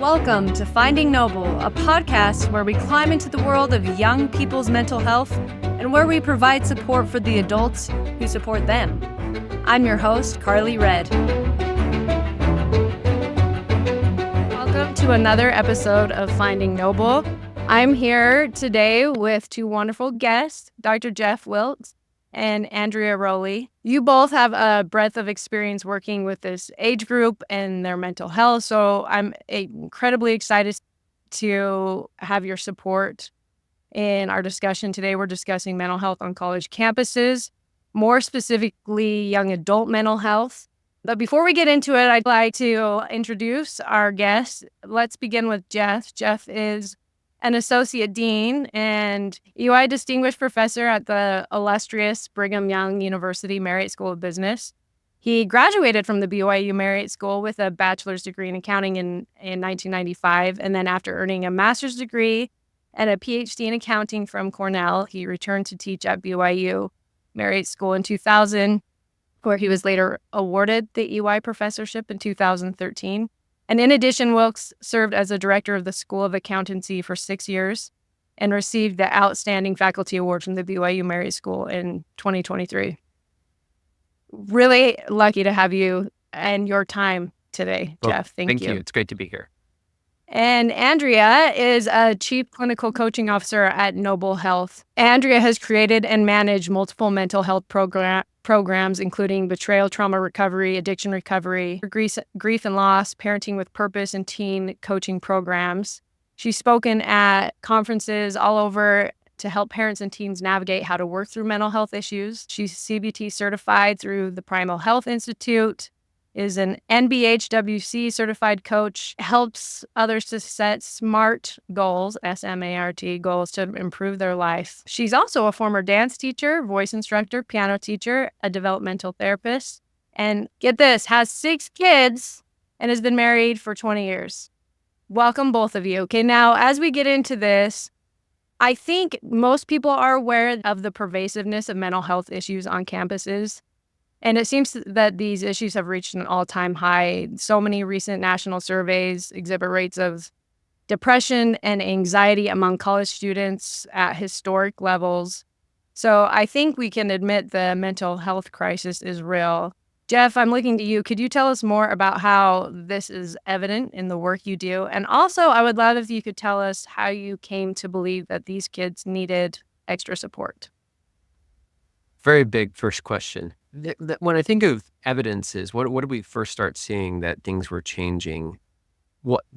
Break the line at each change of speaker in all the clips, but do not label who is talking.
Welcome to Finding Noble, a podcast where we climb into the world of young people's mental health and where we provide support for the adults who support them. I'm your host, Carly Red. Welcome to another episode of Finding Noble. I'm here today with two wonderful guests, Dr. Jeff Wilks and Andrea Rowley. You both have a breadth of experience working with this age group and their mental health, so I'm incredibly excited to have your support in our discussion today. We're discussing mental health on college campuses, more specifically young adult mental health. But before we get into it, I'd like to introduce our guest. Let's begin with Jeff. Jeff is an associate dean and UI distinguished professor at the illustrious Brigham Young University Marriott School of Business. He graduated from the BYU Marriott School with a bachelor's degree in accounting in 1995, and then after earning a master's degree and a PhD in accounting from Cornell, he returned to teach at BYU Marriott School in 2000, where he was later awarded the EY professorship in 2013. And in addition, Wilkes served as a director of the School of Accountancy for 6 years and received the Outstanding Faculty Award from the BYU Marriott School in 2023. Really lucky to have you and your time today, Jeff. Thank you.
It's great to be here.
And Andrea is a Chief Clinical Coaching Officer at Noble Health. Andrea has created and managed multiple mental health programs, including betrayal, trauma recovery, addiction recovery, grief and loss, parenting with purpose, and teen coaching programs. She's spoken at conferences all over to help parents and teens navigate how to work through mental health issues. She's CBT certified through the Primal Health Institute, is an NBHWC certified coach, helps others to set SMART goals, S-M-A-R-T goals, to improve their life. She's also a former dance teacher, voice instructor, piano teacher, a developmental therapist, and get this, has 6 kids and has been married for 20 years. Welcome, both of you. Okay, now, as we get into this, I think most people are aware of the pervasiveness of mental health issues on campuses. And it seems that these issues have reached an all-time high. So many recent national surveys exhibit rates of depression and anxiety among college students at historic levels. So I think we can admit the mental health crisis is real. Jeff, I'm looking to you. Could you tell us more about how this is evident in the work you do? And also, I would love if you could tell us how you came to believe that these kids needed extra support.
Very big first question. When I think of evidences, what did we first start seeing that things were changing?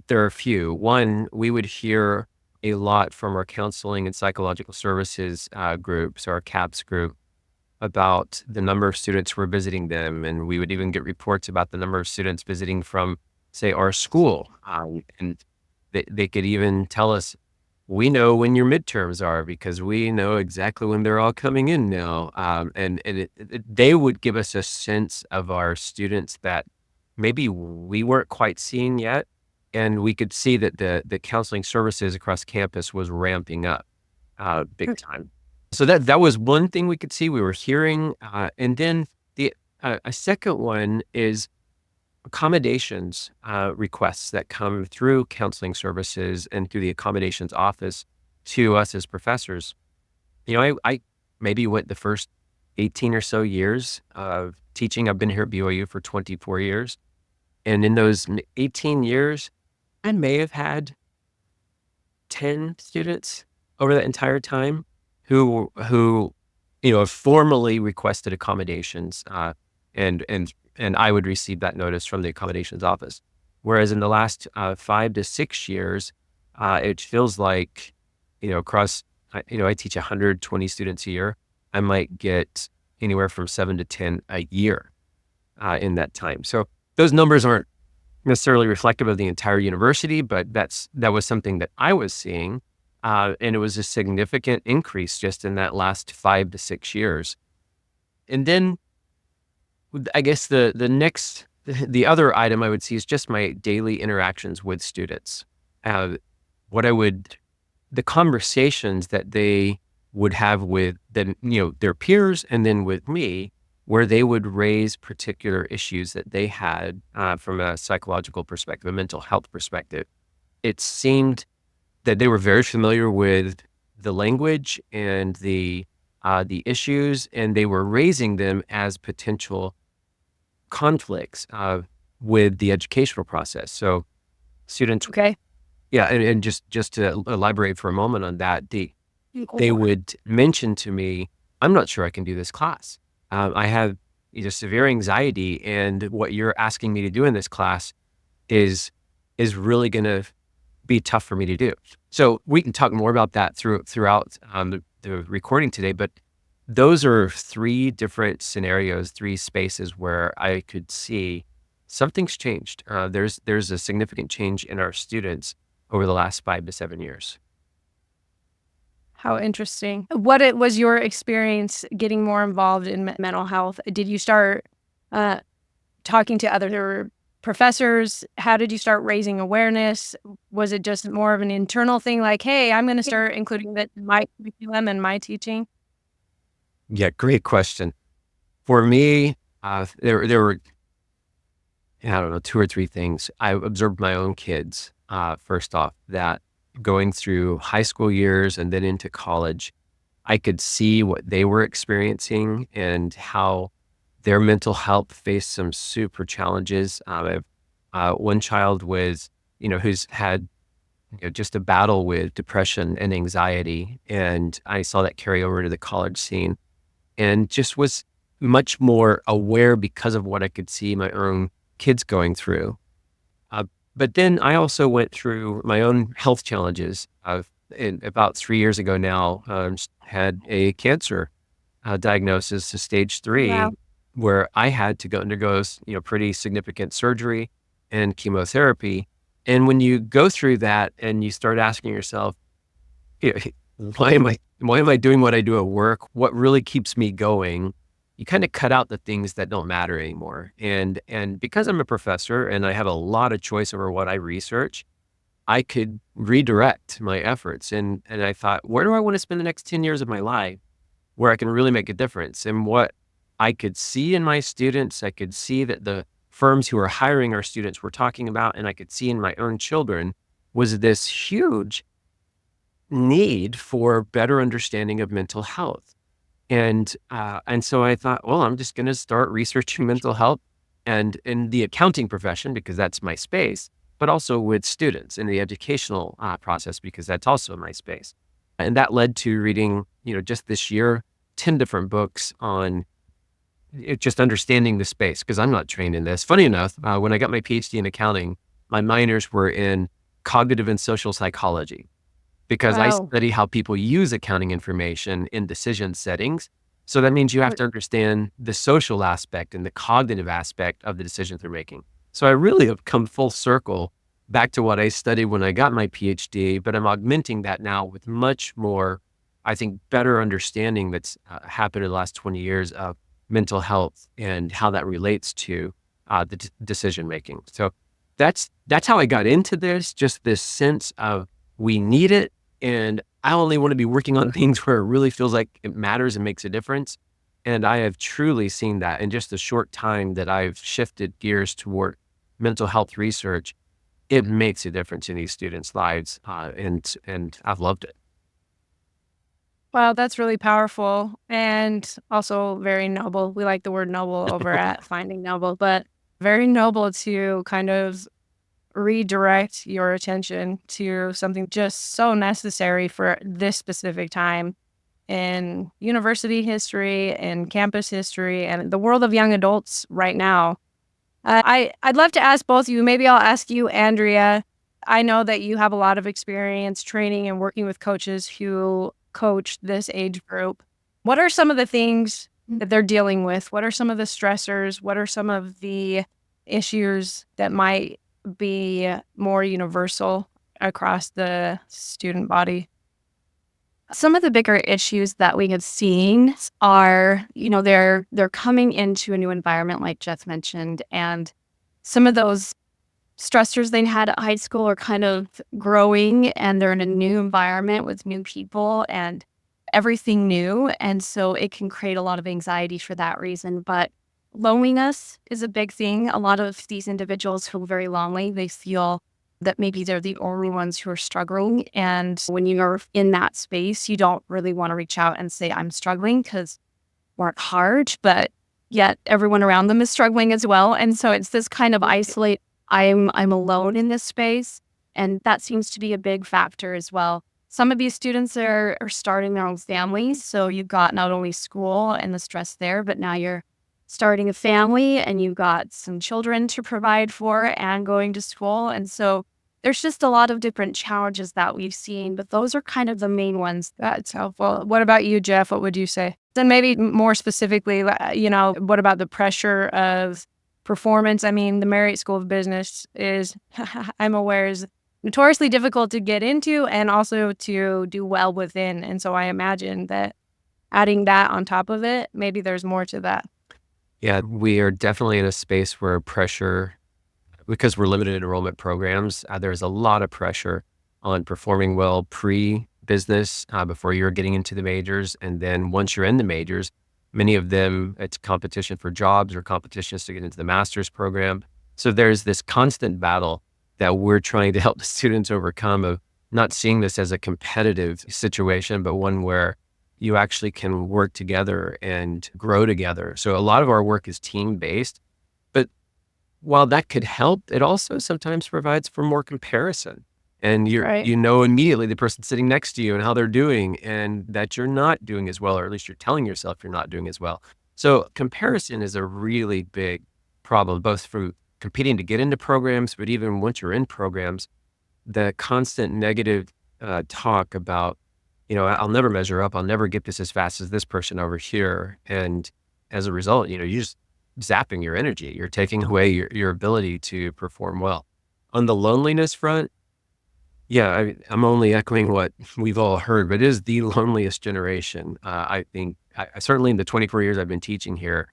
There are a few. One, we would hear a lot from our counseling and psychological services groups, our CAPS group, about the number of students who were visiting them. And we would even get reports about the number of students visiting from, say, our school. And they could even tell us, we know when your midterms are because we know exactly when they're all coming in now. They would give us a sense of our students that maybe we weren't quite seeing yet. And we could see that the counseling services across campus was ramping up big time. So that was one thing we could see, we were hearing. And then a second one is accommodations requests that come through counseling services and through the accommodations office to us as professors. You know, I maybe went the first 18 or so years of teaching. I've been here at BYU for 24 years. And in those 18 years, I may have had 10 students over that entire time who have formally requested accommodations and I would receive that notice from the accommodations office. Whereas in the last 5 to 6 years, it feels like, across, I teach 120 students a year. I might get anywhere from 7 to 10 a year in that time. So those numbers aren't necessarily reflective of the entire university, but that was something that I was seeing. And it was a significant increase just in that last 5 to 6 years. And then I guess the other item I would see is just my daily interactions with students. The conversations that they would have with their peers and then with me where they would raise particular issues that they had from a psychological perspective, a mental health perspective. it seemed that they were very familiar with the language and the issues, and they were raising them as potential conflicts with the educational process. So students,
Okay.
yeah, and just to elaborate for a moment on that, they would mention to me, "I'm not sure I can do this class. I have severe anxiety, and what you're asking me to do in this class is really going to be tough for me to do." So we can talk more about that throughout the recording today, but those are three different scenarios, three spaces where I could see something's changed. There's a significant change in our students over the last 5 to 7 years.
How interesting. What it was your experience getting more involved in mental health? Did you start uh, talking to other professors? How did you start raising awareness? Was it just more of an internal thing like, hey, I'm going to start including that in my curriculum and my teaching?
Yeah, great question. For me, there were, I don't know, two or three things. I observed my own kids, first off, that going through high school years and then into college, I could see what they were experiencing and how their mental health faced some super challenges. I have one child who's had just a battle with depression and anxiety, and I saw that carry over to the college scene, and just was much more aware because of what I could see my own kids going through. Uh, but then I also went through my own health challenges. About 3 years ago now, had a cancer diagnosis, to stage three,
Wow.
where I had to go undergo pretty significant surgery and chemotherapy. And when you go through that and you start asking yourself, you know, why am I doing what I do at work? What really keeps me going? You kind of cut out the things that don't matter anymore. And because I'm a professor and I have a lot of choice over what I research, I could redirect my efforts. And I thought, where do I want to spend the next 10 years of my life where I can really make a difference? And what I could see in my students, I could see that the firms who are hiring our students were talking about, and I could see in my own children, was this huge need for better understanding of mental health. And so I thought, well, I'm just going to start researching mental health and in the accounting profession, because that's my space, but also with students in the educational process, because that's also my space. And that led to reading, just this year, 10 different books on just understanding the space, because I'm not trained in this. Funny enough, when I got my PhD in accounting, my minors were in cognitive and social psychology, because I
Wow.
study how people use accounting information in decision settings. So that means you have
What-
to understand the social aspect and the cognitive aspect of the decisions they're making. So I really have come full circle back to what I studied when I got my PhD, but I'm augmenting that now with much more, I think, better understanding that's happened in the last 20 years of mental health and how that relates to the decision making. So that's how I got into this, just this sense of we need it. And I only want to be working on things where it really feels like it matters and makes a difference. And I have truly seen that in just the short time that I've shifted gears toward mental health research. It makes a difference in these students' lives, and I've loved it.
Wow, that's really powerful and also very noble. We like the word noble over at Finding Noble, but very noble to kind of redirect your attention to something just so necessary for this specific time in university history and campus history and the world of young adults right now. I'd love to ask both of you. Maybe I'll ask you, Andrea. I know that you have a lot of experience training and working with coaches who coach this age group. What are some of the things that they're dealing with? What are some of the stressors? What are some of the issues that might be more universal across the student body?
Some of the bigger issues that we have seen are, they're coming into a new environment, like Jeff mentioned, and some of those stressors they had at high school are kind of growing, and they're in a new environment with new people and everything new. And so it can create a lot of anxiety for that reason. But loneliness is a big thing. A lot of these individuals feel very lonely. They feel that maybe they're the only ones who are struggling. And when you're in that space, you don't really want to reach out and say, I'm struggling, because work hard, but yet everyone around them is struggling as well. And so it's this kind of isolate, I'm alone in this space. And that seems to be a big factor as well. Some of these students are starting their own families. So you've got not only school and the stress there, but now you're starting a family and you've got some children to provide for and going to school. And so there's just a lot of different challenges that we've seen, but those are kind of the main ones.
That's helpful. What about you, Jeff? What would you say? Then maybe more specifically, what about the pressure of performance? I mean, the Marriott School of Business is, I'm aware, is notoriously difficult to get into and also to do well within. And so I imagine that adding that on top of it, maybe there's more to that.
Yeah, we are definitely in a space where pressure, because we're limited enrollment programs, there's a lot of pressure on performing well pre-business before you're getting into the majors. And then once you're in the majors, many of them, it's competition for jobs or competitions to get into the master's program. So there's this constant battle that we're trying to help the students overcome, of not seeing this as a competitive situation, but one where you actually can work together and grow together. So a lot of our work is team-based, but while that could help, it also sometimes provides for more comparison. And
Right.
you know immediately the person sitting next to you and how they're doing, and that you're not doing as well, or at least you're telling yourself you're not doing as well. So comparison is a really big problem, both for competing to get into programs, but even once you're in programs, the constant negative talk about, I'll never measure up, I'll never get this as fast as this person over here. And as a result, you're just zapping your energy. You're taking away your ability to perform well. On the loneliness front, yeah, I'm only echoing what we've all heard, but it is the loneliest generation. I think, I certainly in the 24 years I've been teaching here,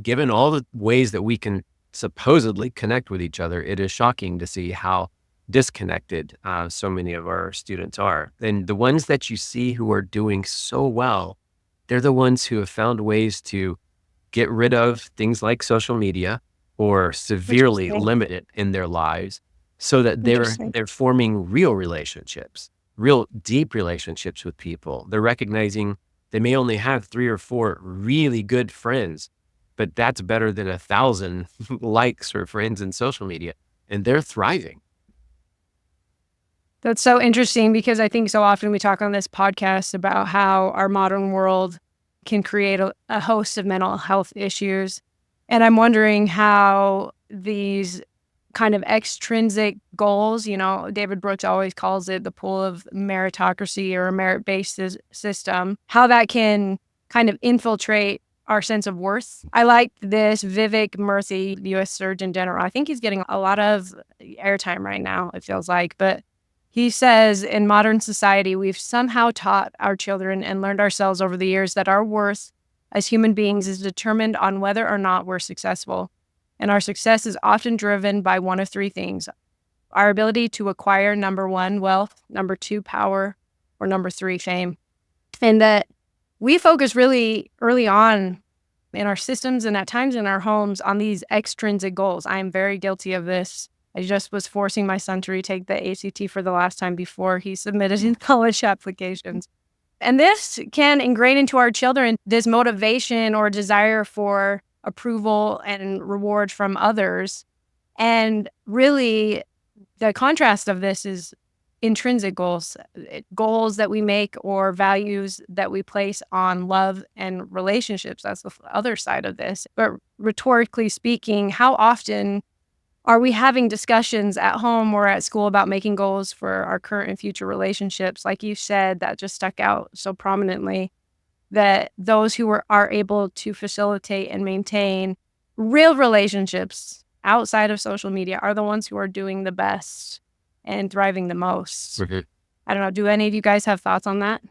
given all the ways that we can supposedly connect with each other, it is shocking to see how disconnected so many of our students are. And the ones that you see who are doing so well, they're the ones who have found ways to get rid of things like social media or severely
Interesting.
limit it in their lives, so that
Interesting.
they're forming real relationships, real deep relationships with people. They're recognizing they may only have 3 or 4 really good friends, but that's better than 1,000 likes or friends in social media, and they're thriving.
That's so interesting, because I think so often we talk on this podcast about how our modern world can create a host of mental health issues. And I'm wondering how these kind of extrinsic goals, David Brooks always calls it the pull of meritocracy or a merit-based system, how that can kind of infiltrate our sense of worth. I like this Vivek Murthy, U.S. Surgeon General. I think he's getting a lot of airtime right now, it feels like, but he says, in modern society, we've somehow taught our children and learned ourselves over the years that our worth as human beings is determined on whether or not we're successful. And our success is often driven by one of 3 things: our ability to acquire, number 1, wealth, number 2, power, or number 3, fame. And that we focus really early on in our systems and at times in our homes on these extrinsic goals. I am very guilty of this. I just was forcing my son to retake the ACT for the last time before he submitted his college applications. And this can ingrain into our children this motivation or desire for approval and reward from others. And really, the contrast of this is intrinsic goals, goals that we make or values that we place on love and relationships. That's the other side of this. But rhetorically speaking, how often are we having discussions at home or at school about making goals for our current and future relationships? Like you said, that just stuck out so prominently, that those who are able to facilitate and maintain real relationships outside of social media are the ones who are doing the best and thriving the most.
Mhm.
I don't know. Do any of you guys have thoughts on that?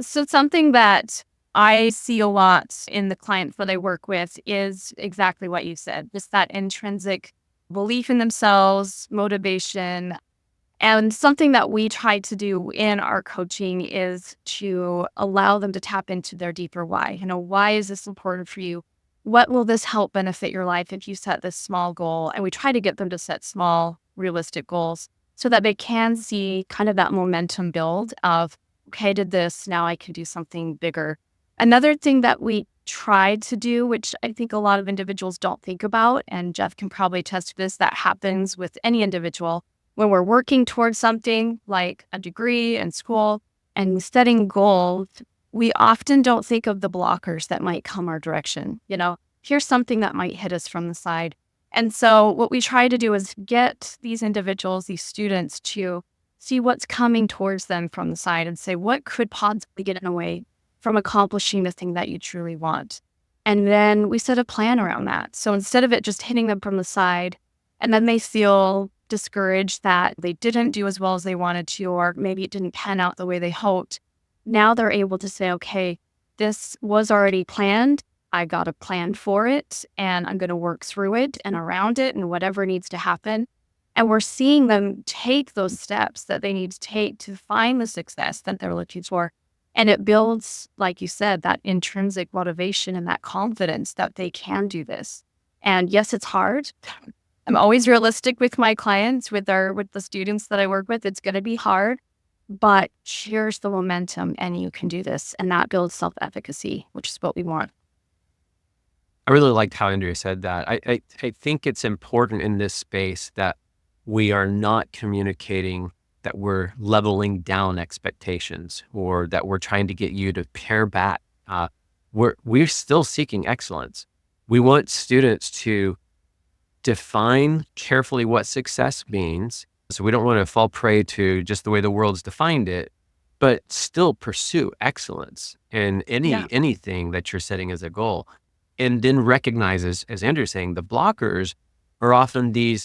So something that I see a lot in the clients that I work with is exactly what you said, just that intrinsic belief in themselves, motivation. And something that we try to do in our coaching is to allow them to tap into their deeper why. Why is this important for you? What will this help benefit your life if you set this small goal? And we try to get them to set small, realistic goals so that they can see kind of that momentum build of, okay, I did this, now I can do something bigger. Another thing that we tried to do, which I think a lot of individuals don't think about, and Jeff can probably attest to this, that happens with any individual when we're working towards something like a degree in school and setting goals, we often don't think of the blockers that might come our direction. Here's something that might hit us from the side. And so what we try to do is get these individuals, these students, to see what's coming towards them from the side and say, what could possibly get in the way from accomplishing the thing that you truly want? And then we set a plan around that. So instead of it just hitting them from the side, and then they feel discouraged that they didn't do as well as they wanted to, or maybe it didn't pan out the way they hoped, now they're able to say, okay, this was already planned. I got a plan for it, and I'm going to work through it and around it and whatever needs to happen. And we're seeing them take those steps that they need to take to find the success that they're looking for. And it builds, like you said, that intrinsic motivation and that confidence that they can do this. And yes, it's hard. I'm always realistic with my clients, with the students that I work with. It's going to be hard, but here's the momentum and you can do this. And that builds self-efficacy, which is what we want.
I really liked how Andrea said that. I think it's important in this space that we are not communicating that we're leveling down expectations or that we're trying to get you to pare back. We're still seeking excellence. We want students to define carefully what success means. So we don't want to fall prey to just the way the world's defined it, but still pursue excellence in anything that you're setting as a goal. And then recognize, as Andrew's saying, the blockers are often the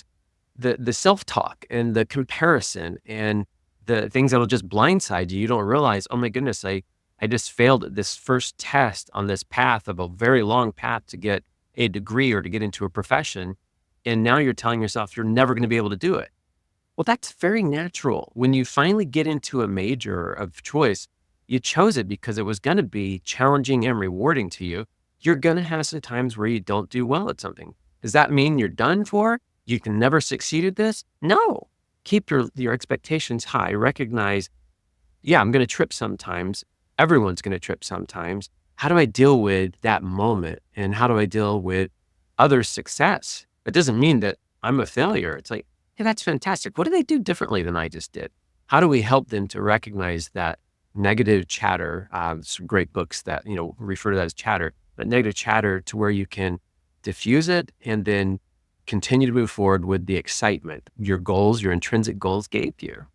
self-talk and the comparison and the things that'll just blindside you. You don't realize, oh my goodness, I just failed at this first test on this path of a very long path to get a degree or to get into a profession. And now you're telling yourself you're never going to be able to do it. Well, that's very natural. When you finally get into a major of choice, you chose it because it was going to be challenging and rewarding to you. You're going to have some times where you don't do well at something. Does that mean you're done for? You can never succeed at this? No. Keep your expectations high. Recognize, I'm going to trip sometimes. Everyone's going to trip sometimes. How do I deal with that moment? And how do I deal with others' success? It doesn't mean that I'm a failure. It's like, hey, that's fantastic. What do they do differently than I just did? How do we help them to recognize that negative chatter? Some great books that, refer to that as chatter, but negative chatter to where you can diffuse it and then continue to move forward with the excitement your goals, your intrinsic goals gave you.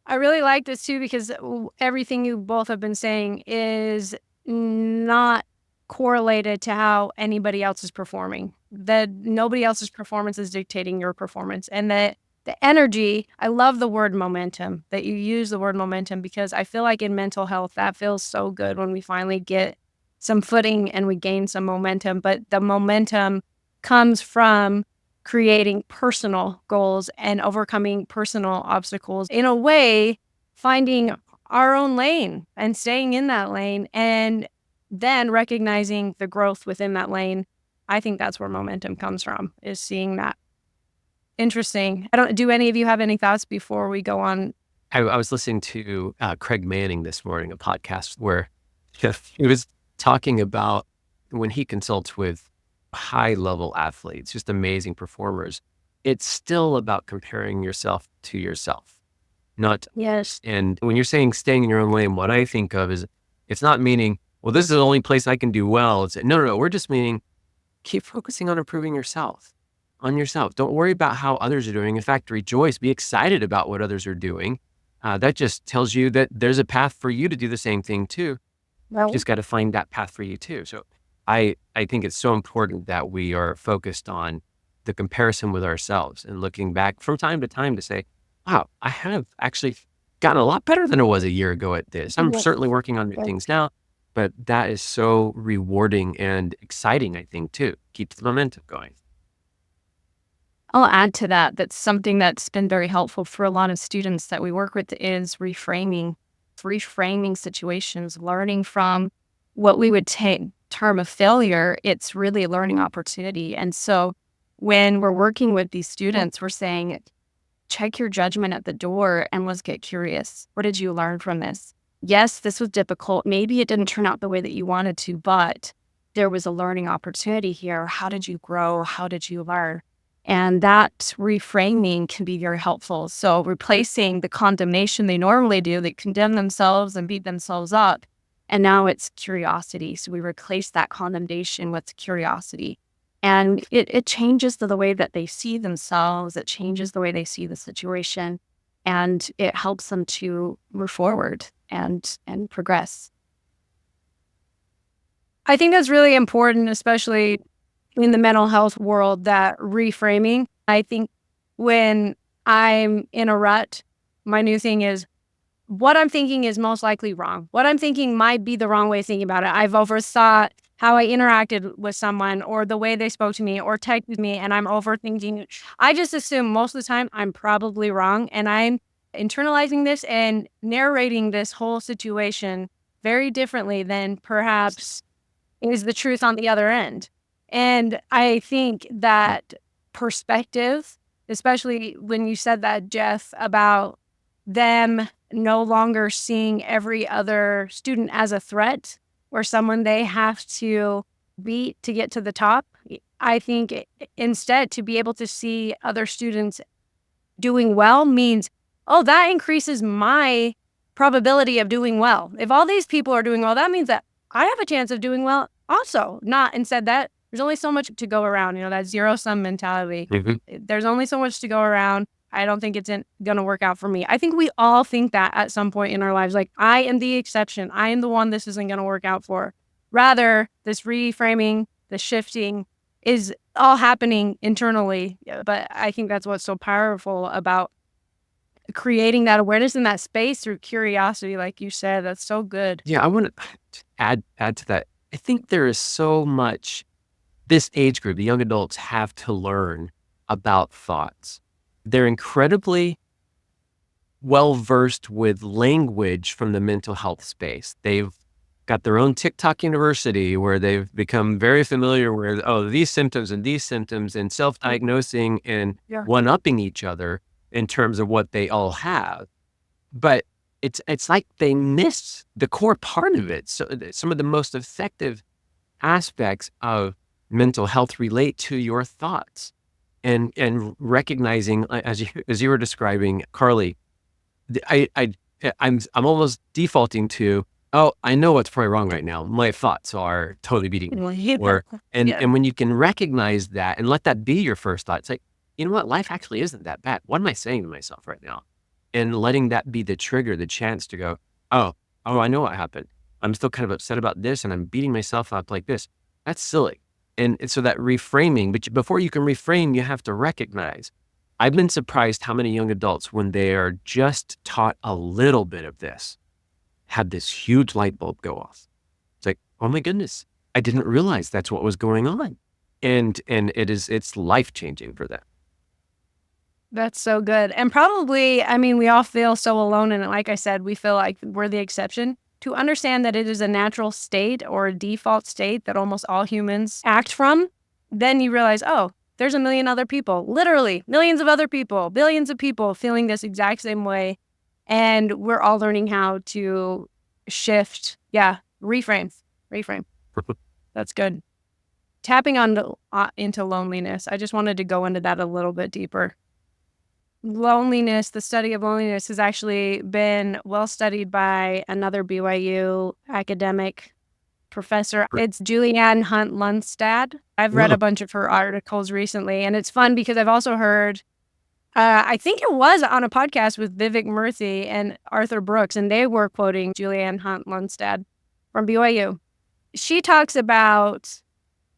I really like this too, because everything you both have been saying is not correlated to how anybody else is performing. That nobody else's performance is dictating your performance. And the energy, I love the word momentum, that you use the word momentum, because I feel like in mental health, that feels so good when we finally get some footing and we gain some momentum. But the momentum comes from creating personal goals and overcoming personal obstacles. In a way, finding our own lane and staying in that lane and then recognizing the growth within that lane. I think that's where momentum comes from, is seeing that. Interesting. Do any of you have any thoughts before we go on?
I was listening to Craig Manning this morning, a podcast where he was talking about when he consults with high-level athletes, just amazing performers, it's still about comparing yourself to yourself.
Yes.
And when you're saying staying in your own lane, what I think of is, it's not meaning, well, this is the only place I can do well. It's no. We're just meaning keep focusing on improving yourself, on yourself. Don't worry about how others are doing. In fact, rejoice, be excited about what others are doing. That just tells you that there's a path for you to do the same thing too.
Well,
You just got to find that path for you too. So I think it's so important that we are focused on the comparison with ourselves and looking back from time to time to say, wow, I have actually gotten a lot better than I was a year ago at this. I'm
Yes.
certainly working on new things now, but that is so rewarding and exciting, I think, too. Keeps the momentum going.
I'll add to that. That's something that's been very helpful for a lot of students that we work with is reframing situations, learning from what we would term a failure. It's really a learning opportunity. And so when we're working with these students, we're saying, check your judgment at the door and let's get curious. What did you learn from this? Yes, this was difficult. Maybe it didn't turn out the way that you wanted to, but there was a learning opportunity here. How did you grow? How did you learn? And that reframing can be very helpful. So replacing the condemnation they normally do, they condemn themselves and beat themselves up. And now it's curiosity. So we replace that condemnation with curiosity. And it changes the way that they see themselves. It changes the way they see the situation. And it helps them to move forward and progress.
I think that's really important, especially in the mental health world, that reframing. I think when I'm in a rut, my new thing is what I'm thinking is most likely wrong. What I'm thinking might be the wrong way of thinking about it. I've overthought how I interacted with someone or the way they spoke to me or texted me, and I'm overthinking. I just assume most of the time I'm probably wrong, and I'm internalizing this and narrating this whole situation very differently than perhaps is the truth on the other end. And I think that perspective, especially when you said that, Jeff, about them no longer seeing every other student as a threat or someone they have to beat to get to the top. I think instead to be able to see other students doing well means, oh, that increases my probability of doing well. If all these people are doing well, that means that I have a chance of doing well also. Not instead that there's only so much to go around, that zero-sum mentality. There's only so much to go around. I don't think it's going to work out for me. I think we all think that at some point in our lives, like, I am the exception. I am the one this isn't going to work out for. Rather, this reframing, the shifting is all happening internally. But I think that's what's so powerful about creating that awareness in that space through curiosity, like you said. That's so good.
Yeah, I want to add to that. I think there is so much this age group, the young adults, have to learn about thoughts. They're incredibly well-versed with language from the mental health space. They've got their own TikTok university where they've become very familiar with, these symptoms and self-diagnosing and one-upping each other in terms of what they all have. But it's like they miss the core part of it. So some of the most effective aspects of mental health relate to your thoughts. And recognizing, as you were describing, Carly, I'm almost defaulting to, I know what's probably wrong right now. My thoughts are totally beating me. And when you can recognize that and let that be your first thought, it's like, you know what, life actually isn't that bad. What am I saying to myself right now? And letting that be the trigger, the chance to go, I know what happened. I'm still kind of upset about this, and I'm beating myself up like this. That's silly. And so that reframing, but before you can reframe, you have to recognize. I've been surprised how many young adults, when they are just taught a little bit of this, have this huge light bulb go off. It's like, oh my goodness, I didn't realize that's what was going on. And it's life-changing for them.
That's so good. And probably, we all feel so alone in it. Like I said, we feel like we're the exception. To understand that it is a natural state or a default state that almost all humans act from, then you realize, there's a million other people, literally millions of other people, billions of people feeling this exact same way. And we're all learning how to shift. Yeah. Reframe. That's good. Tapping on into loneliness. I just wanted to go into that a little bit deeper. Loneliness, the study of loneliness, has actually been well studied by another BYU academic professor. It's Julianne Hunt Lundstad. I've read a bunch of her articles recently, and it's fun because I've also heard, I think it was on a podcast with Vivek Murthy and Arthur Brooks, and they were quoting Julianne Hunt Lundstad from BYU. She talks about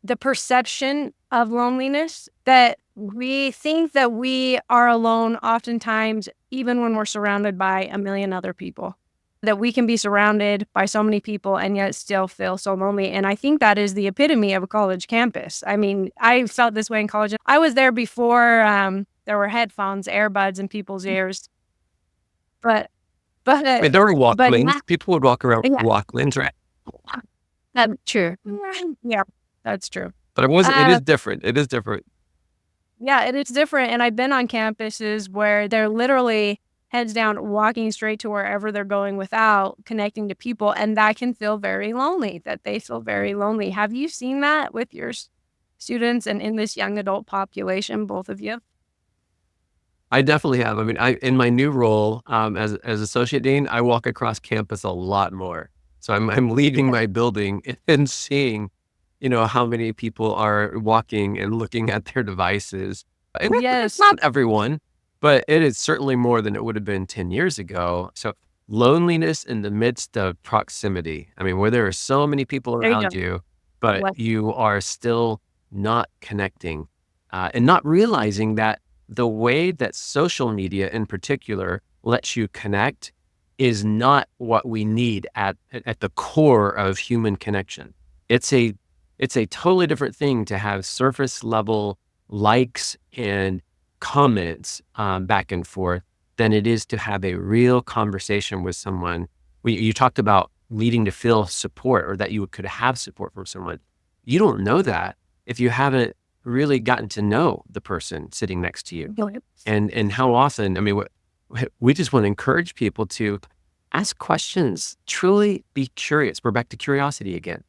the perception of loneliness, that we think that we are alone oftentimes, even when we're surrounded by a million other people, that we can be surrounded by so many people and yet still feel so lonely. And I think that is the epitome of a college campus. I felt this way in college. I was there before there were headphones, earbuds in people's ears. But
there were Walkmans. People would walk around with Walkmans, right?
That's true.
Yeah, that's true.
But it wasn't. It is different. It is different.
Yeah, it is different. And I've been on campuses where they're literally heads down, walking straight to wherever they're going without connecting to people. And that can feel very lonely, that they feel very lonely. Have you seen that with your students and in this young adult population, both of you?
I definitely have. I mean, in my new role as associate dean, I walk across campus a lot more. So I'm leaving my building and seeing, how many people are walking and looking at their devices. And it's
Yes.
not everyone, but it is certainly more than it would have been 10 years ago. So loneliness in the midst of proximity. I mean, where there are so many people
There you
around
go.
you, but
What?
you are still not connecting and not realizing that the way that social media in particular lets you connect is not what we need at the core of human connection. It's a it's a totally different thing to have surface level likes and comments back and forth than it is to have a real conversation with someone. You talked about needing to feel support or that you could have support from someone. You don't know that if you haven't really gotten to know the person sitting next to you.
Go ahead.
And how often, I mean, we just want to encourage people to ask questions, truly be curious. We're back to curiosity again.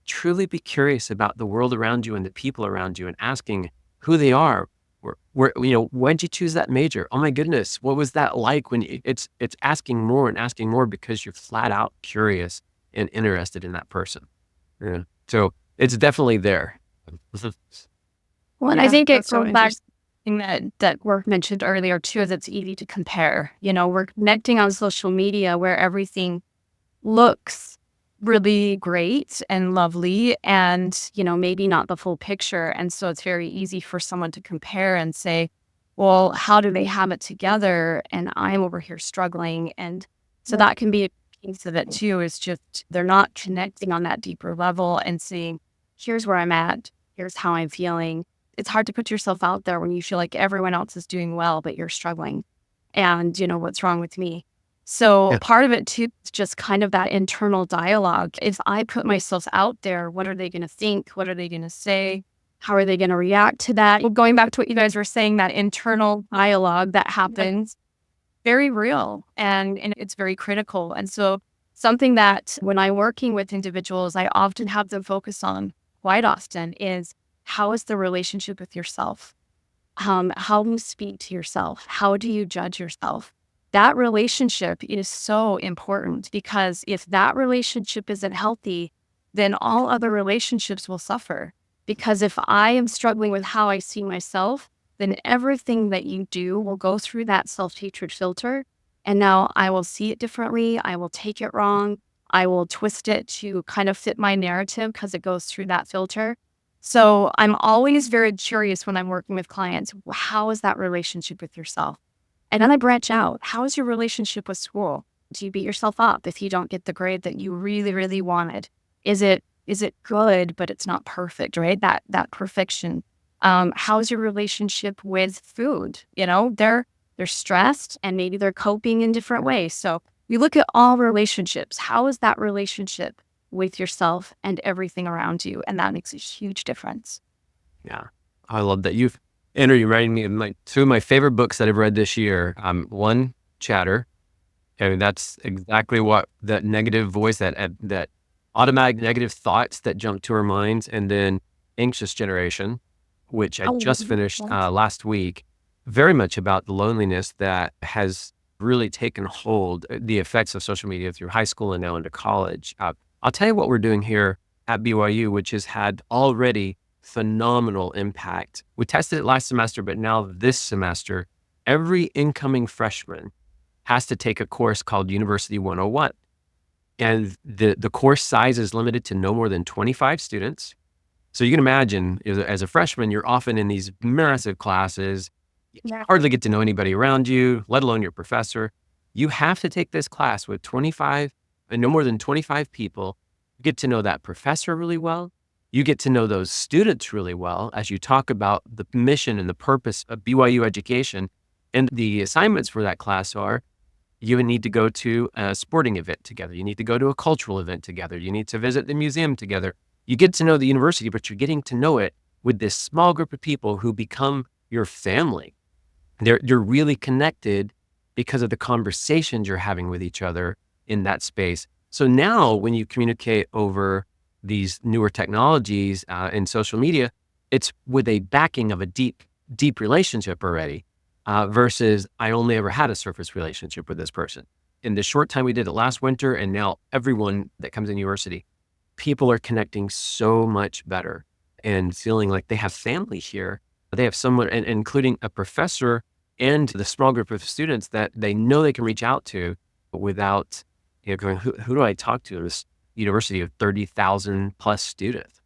Truly be curious about the world around you and the people around you and asking who they are. Why'd you choose that major? Oh my goodness, what was that like when it's asking more and asking more because you're flat out curious and interested in that person. Yeah. So it's definitely there.
Well, and I
Yeah,
think it
that's so
goes back to
interesting.
something that Work mentioned earlier too, is it's easy to compare. We're connecting on social media where everything looks really great and lovely and, maybe not the full picture. And so it's very easy for someone to compare and say, well, how do they have it together? And I'm over here struggling. And so that can be a piece of it too, is just they're not connecting on that deeper level and saying, here's where I'm at. Here's how I'm feeling. It's hard to put yourself out there when you feel like everyone else is doing well, but you're struggling. And, what's wrong with me? So
Yeah.
part of it too is just kind of that internal dialogue. If I put myself out there, what are they going to think? What are they going to say? How are they going to react to that? Well, going back to what you guys were saying, that internal dialogue that happens, very real and it's very critical. And so something that when I'm working with individuals, I often have them focus on quite often is how is the relationship with yourself? How do you speak to yourself? How do you judge yourself? That relationship is so important because if that relationship isn't healthy, then all other relationships will suffer. Because if I am struggling with how I see myself, then everything that you do will go through that self-hatred filter. And now I will see it differently. I will take it wrong. I will twist it to kind of fit my narrative because it goes through that filter. So I'm always very curious when I'm working with clients, how is that relationship with yourself? And then I branch out. How is your relationship with school? Do you beat yourself up if you don't get the grade that you really, really wanted? Is it good, but it's not perfect, right? That perfection. How's your relationship with food? They're stressed and maybe they're coping in different ways. So we look at all relationships. How is that relationship with yourself and everything around you? And that makes a huge difference.
Yeah. I love that. Andrew, you reminded me of two of my favorite books that I've read this year. One, Chatter. I mean, that's exactly what that negative voice, that automatic negative thoughts that jump to our minds. And then Anxious Generation, which I
Oh,
just finished last week, very much about the loneliness that has really taken hold, the effects of social media through high school and now into college. I'll tell you what we're doing here at BYU, which has had already phenomenal impact. We tested it last semester, but now this semester, every incoming freshman has to take a course called University 101. And the course size is limited to no more than 25 students. So you can imagine as a freshman, you're often in these massive classes. You
Yeah.
hardly get to know anybody around you, let alone your professor. You have to take this class with 25 and no more than 25 people. You get to know that professor really well. You get to know those students really well as you talk about the mission and the purpose of BYU education. And the assignments for that class are you need to go to a sporting event together. You need to go to a cultural event together. You need to visit the museum together. You get to know the university, but you're getting to know it with this small group of people who become your family. You're really connected because of the conversations you're having with each other in that space. So now when you communicate over these newer technologies in social media, it's with a backing of a deep relationship already versus I only ever had a surface relationship with this person. In the short time we did it last winter, and now everyone that comes in university, people are connecting so much better and feeling like they have family here. They have someone, and including a professor and the small group of students that they know they can reach out to without going, who do I talk to in this university of 30,000 plus students?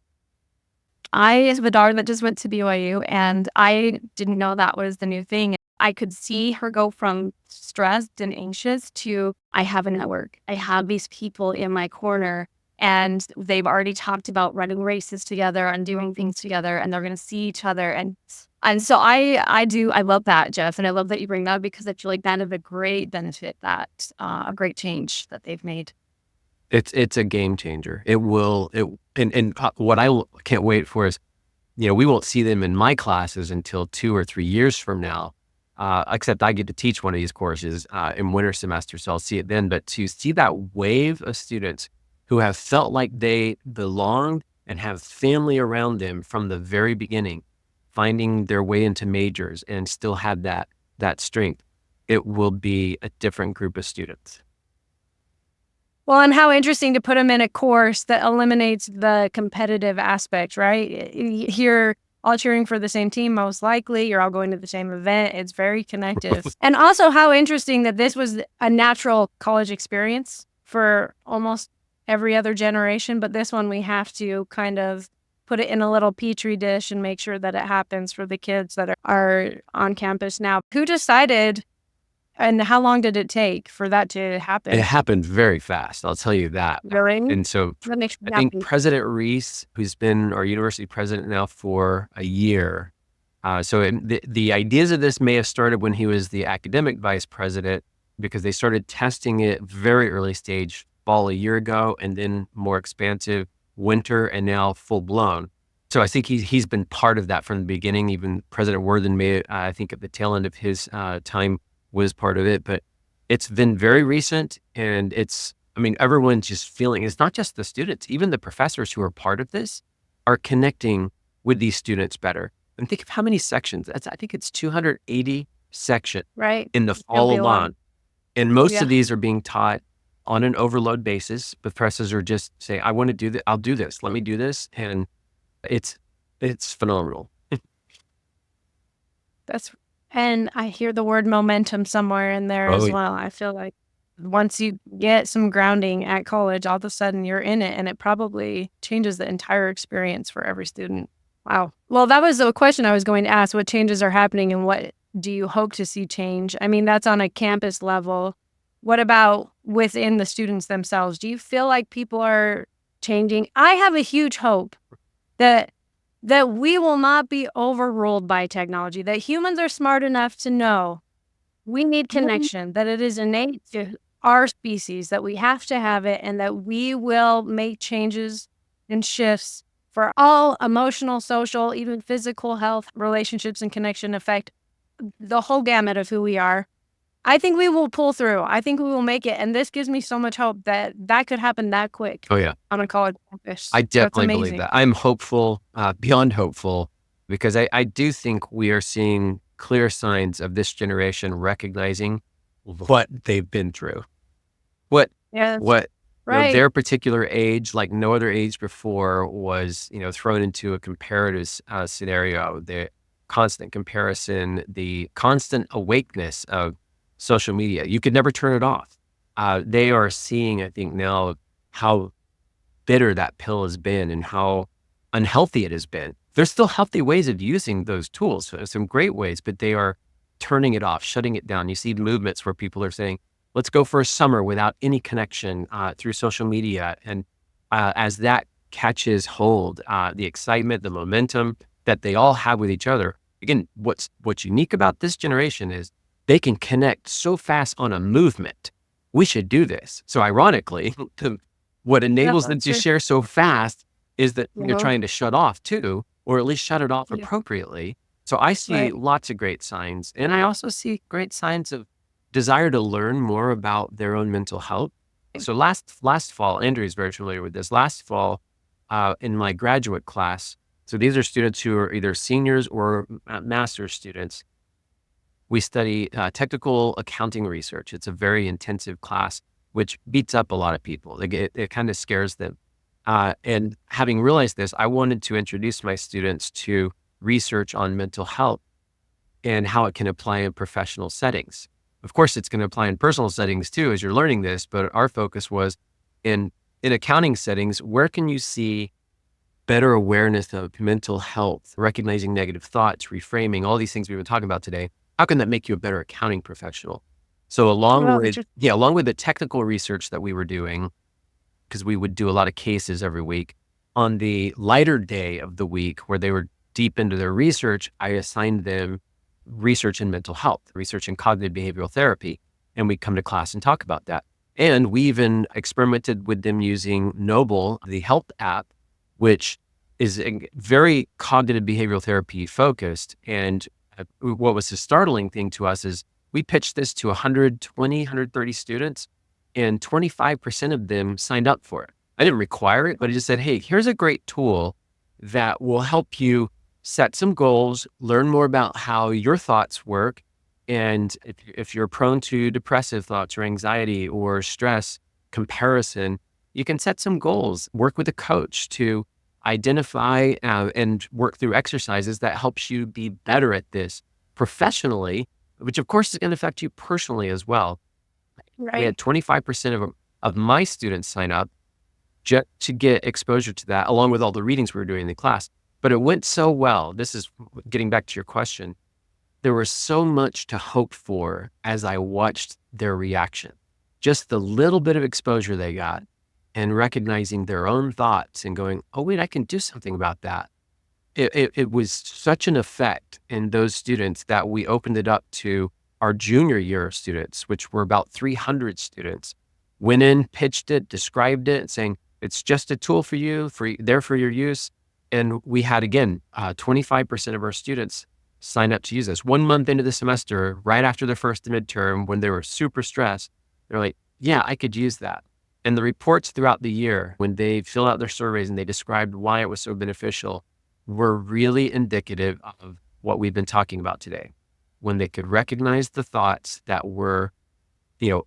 I have a daughter that just went to BYU, and I didn't know that was the new thing. I could see her go from stressed and anxious to, I have a network. I have these people in my corner, and they've already talked about running races together and doing things together, and they're going to see each other. And so I love that, Jeff. And I love that you bring that, because I feel like that is a great benefit, that a great change that they've made.
It's a game changer. It will, and what I can't wait for is, we won't see them in my classes until 2 or 3 years from now, except I get to teach one of these courses in winter semester, so I'll see it then. But to see that wave of students who have felt like they belonged and have family around them from the very beginning, finding their way into majors and still have that strength, it will be a different group of students.
Well, and how interesting to put them in a course that eliminates the competitive aspect, right? You're all cheering for the same team, most likely. You're all going to the same event. It's very connective. And also how interesting that this was a natural college experience for almost every other generation. But this one, we have to kind of put it in a little petri dish and make sure that it happens for the kids that are on campus now. Who decided, and how long did it take for that to happen?
It happened very fast, I'll tell you that.
Really?
And so I think President Reese, who's been our university president now for a year, the ideas of this may have started when he was the academic vice president, because they started testing it very early stage, fall a year ago, and then more expansive winter, and now full blown. So I think he's been part of that from the beginning. Even President Worthen may, I think at the tail end of his time, was part of it, but it's been very recent, and everyone's just feeling, it's not just the students, even the professors who are part of this are connecting with these students better. And think of how many sections, I think it's 280 sections
right
in the fall alone. And most of these are being taught on an overload basis, but professors are just saying, I want to do this, I'll do this, let me do this. And it's phenomenal.
And I hear the word momentum somewhere in there as well. I feel like once you get some grounding at college, all of a sudden you're in it, and it probably changes the entire experience for every student. Wow. Well, that was the question I was going to ask. What changes are happening, and what do you hope to see change? I mean, that's on a campus level. What about within the students themselves? Do you feel like people are changing? I have a huge hope that we will not be overruled by technology, that humans are smart enough to know we need connection, that it is innate to our species, that we have to have it, and that we will make changes and shifts for all emotional, social, even physical health, relationships, and connection affect the whole gamut of who we are. I think we will pull through. I think we will make it. And this gives me so much hope that could happen that quick.
Oh, yeah.
On a college campus.
I definitely believe that. I'm hopeful, beyond hopeful, because I do think we are seeing clear signs of this generation recognizing what they've been through. What their particular age, like no other age before, was, thrown into a comparative scenario. The constant comparison, the constant awakeness of social media. You could never turn it off. They are seeing, I think now, how bitter that pill has been and how unhealthy it has been. There's still healthy ways of using those tools, so some great ways, but they are turning it off, shutting it down. You see movements where people are saying, let's go for a summer without any connection through social media. And as that catches hold, the excitement, the momentum that they all have with each other. Again, what's unique about this generation is they can connect so fast on a movement. We should do this. So ironically, what enables them to share so fast is that you're trying to shut off too, or at least shut it off
Yeah.
appropriately. So I see
Right.
lots of great signs. And I also see great signs of desire to learn more about their own mental health. So last fall, Andrew's very familiar with this. Last fall, in my graduate class, so these are students who are either seniors or master's students. We study technical accounting research. It's a very intensive class, which beats up a lot of people. It kind of scares them. And having realized this, I wanted to introduce my students to research on mental health and how it can apply in professional settings. Of course, it's going to apply in personal settings too as you're learning this, but our focus was in accounting settings, where can you see better awareness of mental health, recognizing negative thoughts, reframing, all these things we've been talking about today? How can that make you a better accounting professional? So
Well, just
along with the technical research that we were doing, because we would do a lot of cases every week, on the lighter day of the week where they were deep into their research, I assigned them research in mental health, research in cognitive behavioral therapy. And we come to class and talk about that. And we even experimented with them using Noble, the health app, which is very cognitive behavioral therapy focused. And what was the startling thing to us is we pitched this to 120, 130 students, and 25% of them signed up for it. I didn't require it, but I just said, hey, here's a great tool that will help you set some goals, learn more about how your thoughts work. And if you're prone to depressive thoughts or anxiety or stress, comparison, you can set some goals, work with a coach to identify and work through exercises that helps you be better at this professionally, which of course is going to affect you personally as well. We
right.
had 25% of my students sign up just to get exposure to that, along with all the readings we were doing in the class. But it went so well. This is getting back to your question. There was so much to hope for as I watched their reaction. Just the little bit of exposure they got and recognizing their own thoughts and going, oh, wait, I can do something about that. It was such an effect in those students that we opened it up to our junior year students, which were about 300 students. Went in, pitched it, described it, saying, it's just a tool for you, there for your use. And we had, again, 25% of our students sign up to use this. 1 month into the semester, right after their first midterm, when they were super stressed, they're like, yeah, I could use that. And the reports throughout the year, when they filled out their surveys and they described why it was so beneficial, were really indicative of what we've been talking about today. When they could recognize the thoughts that were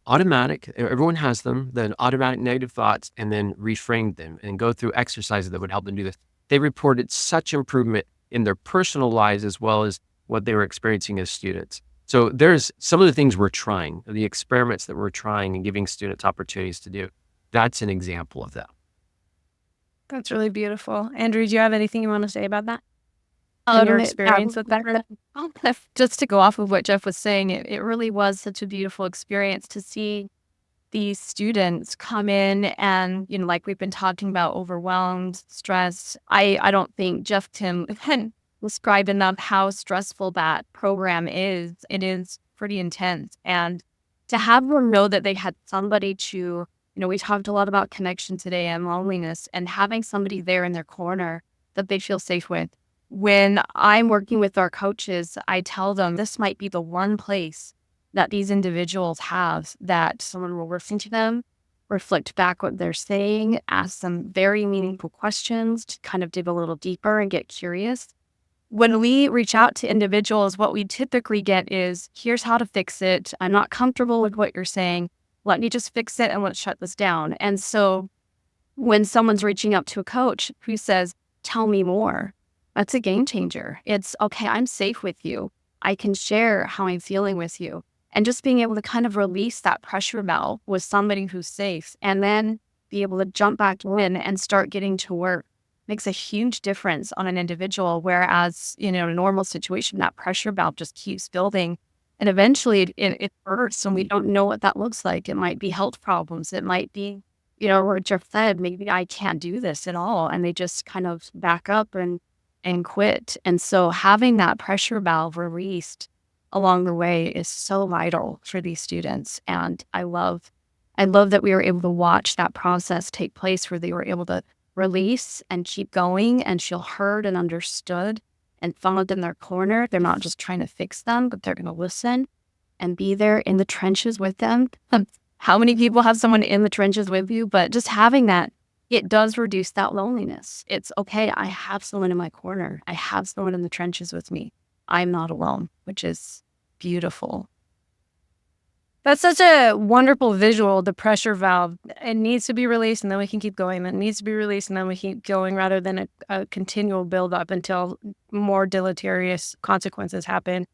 automatic, everyone has them, then automatic negative thoughts, and then reframe them and go through exercises that would help them do this. They reported such improvement in their personal lives as well as what they were experiencing as students. So there's some of the things we're trying, the experiments that we're trying and giving students opportunities to do. That's an example of that.
That's really beautiful. Andrew, do you have anything you want to say about that and your experience with that?
Just to go off of what Jeff was saying, it really was such a beautiful experience to see these students come in and, like we've been talking about, overwhelmed, stressed. I don't think Jeff Tim can describe enough how stressful that program is. It is pretty intense. And to have them know that they had somebody to, we talked a lot about connection today and loneliness, and having somebody there in their corner that they feel safe with. When I'm working with our coaches, I tell them this might be the one place that these individuals have that someone will listen to them, reflect back what they're saying, ask them very meaningful questions to kind of dig a little deeper and get curious. When we reach out to individuals, what we typically get is, here's how to fix it. I'm not comfortable with what you're saying. Let me just fix it and let's shut this down. And so when someone's reaching out to a coach who says, tell me more, that's a game changer. It's, okay, I'm safe with you. I can share how I'm feeling with you. And just being able to kind of release that pressure valve with somebody who's safe and then be able to jump back in and start getting to work makes a huge difference on an individual. Whereas, in a normal situation, that pressure valve just keeps building. And eventually it bursts and we don't know what that looks like. It might be health problems. It might be, where Jeff said, maybe I can't do this at all. And they just kind of back up and quit. And so having that pressure valve released along the way is so vital for these students. And I love that we were able to watch that process take place where they were able to release and keep going and feel heard and understood and followed in their corner. They're not just trying to fix them, but they're going to listen and be there in the trenches with them. How many people have someone in the trenches with you? But just having that, it does reduce that loneliness. It's okay. I have someone in my corner. I have someone in the trenches with me. I'm not alone, which is beautiful.
That's such a wonderful visual, the pressure valve. It needs to be released and then we can keep going. It needs to be released and then we keep going rather than a continual buildup until more deleterious consequences happen.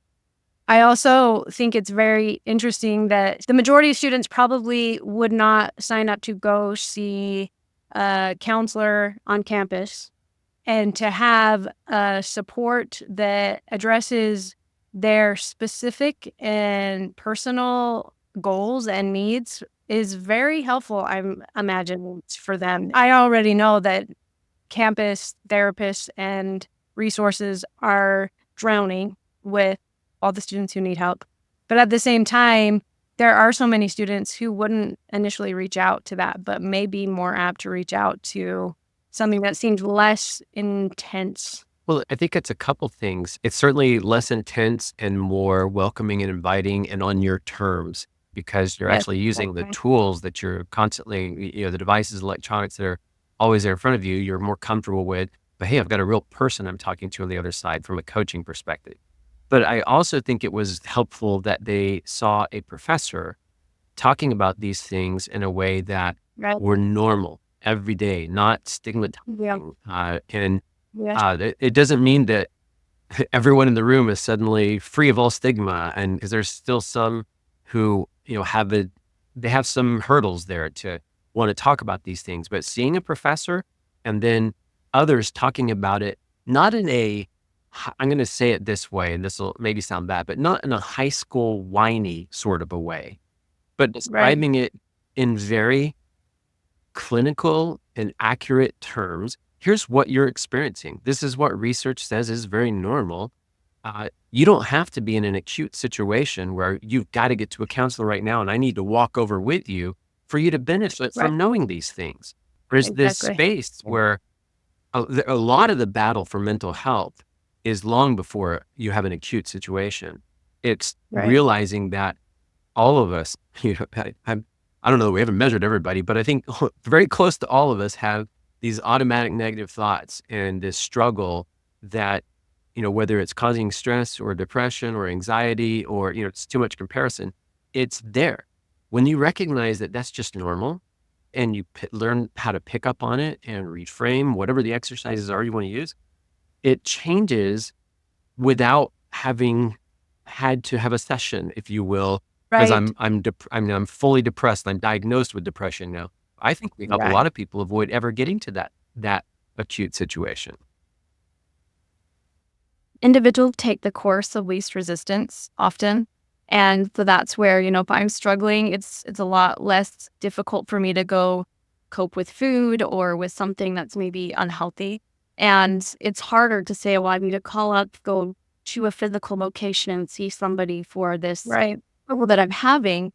I also think it's very interesting that the majority of students probably would not sign up to go see a counselor on campus, and to have support that addresses their specific and personal goals and needs is very helpful, I'm imagining, for them. I already know that campus therapists and resources are drowning with all the students who need help. But at the same time, there are so many students who wouldn't initially reach out to that, but may be more apt to reach out to something that seems less intense.
Well, I think it's a couple things. It's certainly less intense and more welcoming and inviting and on your terms, because you're
Yes,
actually using the
okay.
tools that you're constantly, the devices, electronics that are always there in front of you, you're more comfortable with. But hey, I've got a real person I'm talking to on the other side from a coaching perspective. But I also think it was helpful that they saw a professor talking about these things in a way that
Right.
were normal every day, not stigmatizing.
Yeah.
And
Yeah.
it doesn't mean that everyone in the room is suddenly free of all stigma, and because there's still some who they have some hurdles there to want to talk about these things. But seeing a professor and then others talking about it, not in I'm going to say it this way, and this will maybe sound bad, but not in a high school whiny sort of a way, but
Right.
describing it in very clinical and accurate terms. Here's what you're experiencing. This is what research says is very normal. You don't have to be in an acute situation where you've got to get to a counselor right now and I need to walk over with you for you to benefit
Right.
from knowing these things. There's this
Exactly.
space where a lot of the battle for mental health is long before you have an acute situation. It's
Right.
realizing that all of us, I don't know, we haven't measured everybody, but I think very close to all of us have these automatic negative thoughts and this struggle that, whether it's causing stress or depression or anxiety or, it's too much comparison, it's there. When you recognize that that's just normal and you learn how to pick up on it and reframe whatever the exercises are you want to use, it changes without having had to have a session, if you will, because
Right.
I'm fully depressed. I'm diagnosed with depression now. I think we help a
Right.
lot of people avoid ever getting to that acute situation.
Individuals take the course of least resistance often. And so that's where, if I'm struggling, it's a lot less difficult for me to go cope with food or with something that's maybe unhealthy. And it's harder to say, well, I need to call up, go to a physical location and see somebody for this
Right.
trouble that I'm having.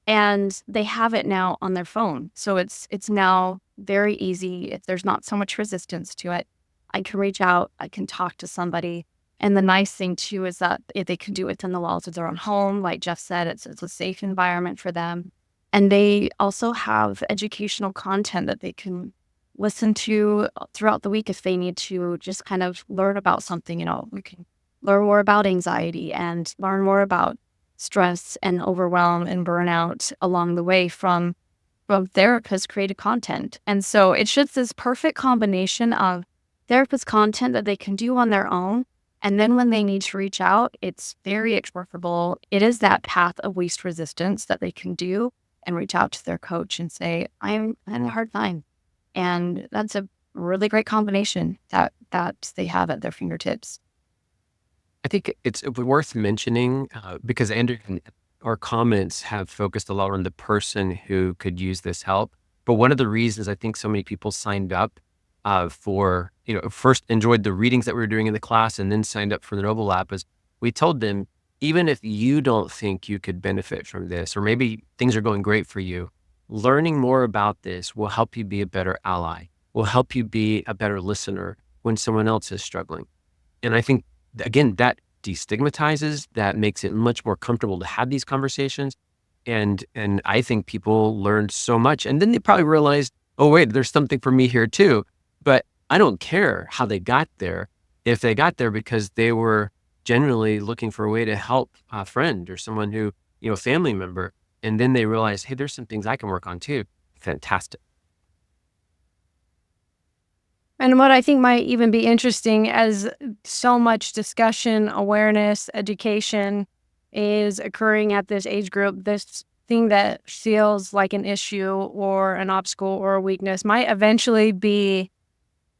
And they have it now on their phone. So it's now very easy. If there's not so much resistance to it, I can reach out, I can talk to somebody. And the nice thing too is that if they can do it within the walls of their own home, like Jeff said, it's a safe environment for them. And they also have educational content that they can listen to throughout the week if they need to just kind of learn about something. We can learn more about anxiety and learn more about stress and overwhelm and burnout along the way from therapists created content. And so it's just this perfect combination of therapist content that they can do on their own. And then when they need to reach out, it's very accessible. It is that path of least resistance that they can do and reach out to their coach and say, I'm having a hard time. And that's a really great combination that they have at their fingertips.
I think it's worth mentioning because Andrew and our comments have focused a lot on the person who could use this help. But one of the reasons I think so many people signed up for, first enjoyed the readings that we were doing in the class and then signed up for the Noble app is we told them, even if you don't think you could benefit from this, or maybe things are going great for you, learning more about this will help you be a better ally, will help you be a better listener when someone else is struggling. And I think, again, that destigmatizes, that makes it much more comfortable to have these conversations. And I think people learned so much. And then they probably realized, oh, wait, there's something for me here too. But I don't care how they got there. If they got there because they were genuinely looking for a way to help a friend or someone who, a family member, and then they realized, hey, there's some things I can work on too. Fantastic.
And what I think might even be interesting, as so much discussion, awareness, education is occurring at this age group, this thing that feels like an issue or an obstacle or a weakness might eventually be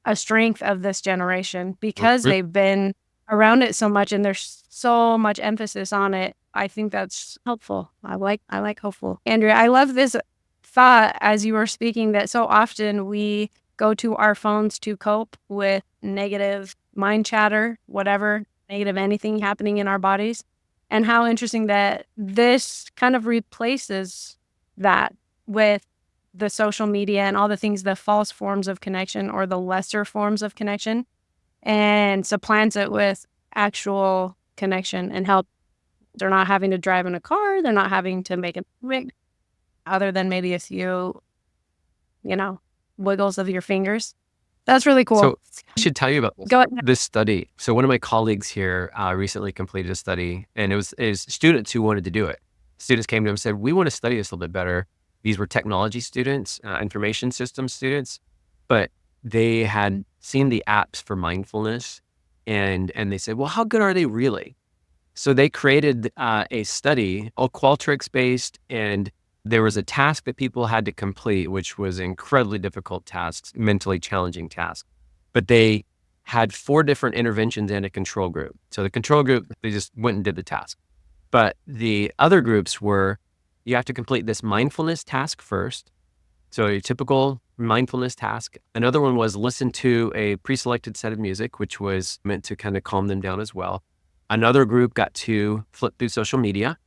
a strength of this generation because
Mhm.
they've been around it so much and there's so much emphasis on it. I think that's helpful. I like hopeful. Andrea, I love this thought as you were speaking that so often we go to our phones to cope with negative mind chatter, whatever, negative anything happening in our bodies. And how interesting that this kind of replaces that with the social media and all the things, the false forms of connection or the lesser forms of connection, and supplants it with actual connection and help. They're not having to drive in a car. They're not having to make a rig other than maybe a few, wiggles of your fingers. That's really cool.
So I should tell you about
Go ahead.
this study. So one of my colleagues here recently completed a study, and it was students who wanted to do it. Students came to him and said, we want to study this a little bit better. These were technology students, information systems students, but they had seen the apps for mindfulness, and they said, well, how good are they really? So they created a study, all Qualtrics based, and there was a task that people had to complete, which was incredibly difficult tasks, mentally challenging tasks. But they had 4 different interventions and a control group. So the control group, they just went and did the task. But the other groups were, you have to complete this mindfulness task first. So a typical mindfulness task. Another one was listen to a pre-selected set of music, which was meant to kind of calm them down as well. Another group got to flip through social media.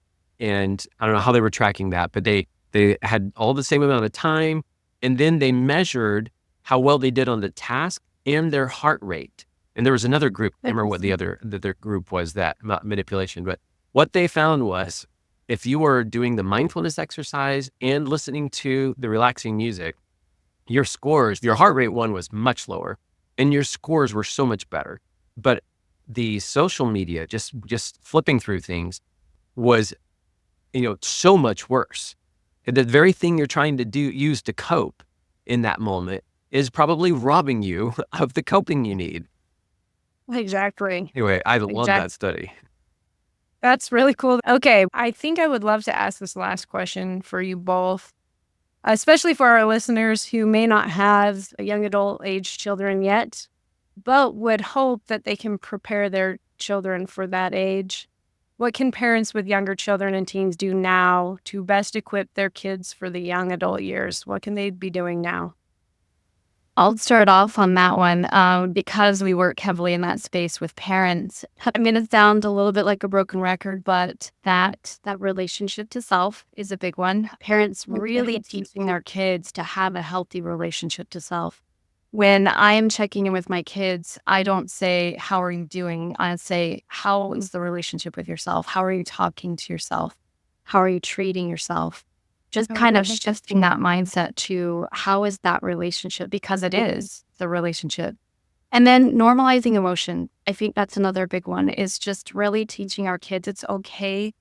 And I don't know how they were tracking that, but they had all the same amount of time. And then they measured how well they did on the task and their heart rate. And there was another group, I can't remember what the other group was, that manipulation. But what they found was if you were doing the mindfulness exercise and listening to the relaxing music, your scores, your heart rate one was much lower and your scores were so much better. But the social media, just flipping through things, was so much worse. The very thing you're trying to use to cope in that moment is probably robbing you of the coping you need.
Exactly.
Anyway, I love that study.
That's really cool. Okay, I think I would love to ask this last question for you both, especially for our listeners who may not have young adult age children yet, but would hope that they can prepare their children for that age. What can parents with younger children and teens do now to best equip their kids for the young adult years? What can they be doing now?
I'll start off on that one because we work heavily in that space with parents. I mean, it sounds a little bit like a broken record, but that relationship to self is a big one. Parents really teaching their kids to have a healthy relationship to self. When I am checking in with my kids, I don't say, how are you doing? I say, how is the relationship with yourself? How are you talking to yourself? How are you treating yourself? Just kind of shifting that mindset to how is that relationship? Because it is the relationship. And then normalizing emotion. I think that's another big one, is just really teaching our kids it's okay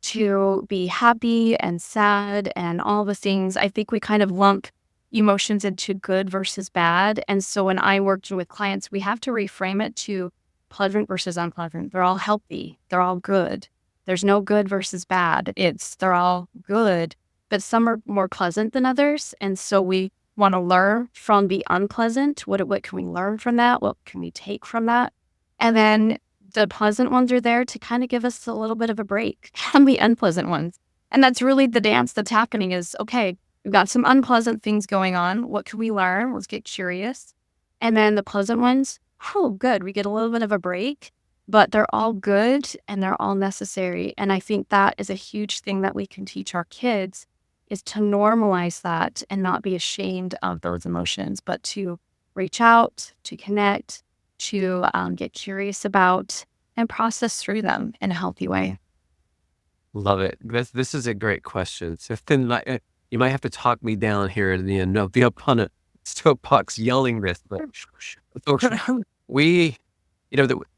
to be happy and sad and all the things. I think we kind of lump emotions into good versus bad. And so when I worked with clients, we have to reframe it to pleasant versus unpleasant. They're all healthy. They're all good. There's no good versus bad. They're all good, but some are more pleasant than others. And so we want to learn from the unpleasant. What can we learn from that? What can we take from that? And then the pleasant ones are there to kind of give us a little bit of a break from the unpleasant ones. And that's really the dance that's happening is, okay, we've got some unpleasant things going on. What can we learn? Let's get curious. And then the pleasant ones, oh, good. We get a little bit of a break, but they're all good and they're all necessary. And I think that is a huge thing that we can teach our kids is to normalize that and not be ashamed of those emotions, but to reach out, to connect, to get curious about and process through them in a healthy way.
Love it. This is a great question. So then, you might have to talk me down here at the end. I'll be up on a soapbox yelling this, but we,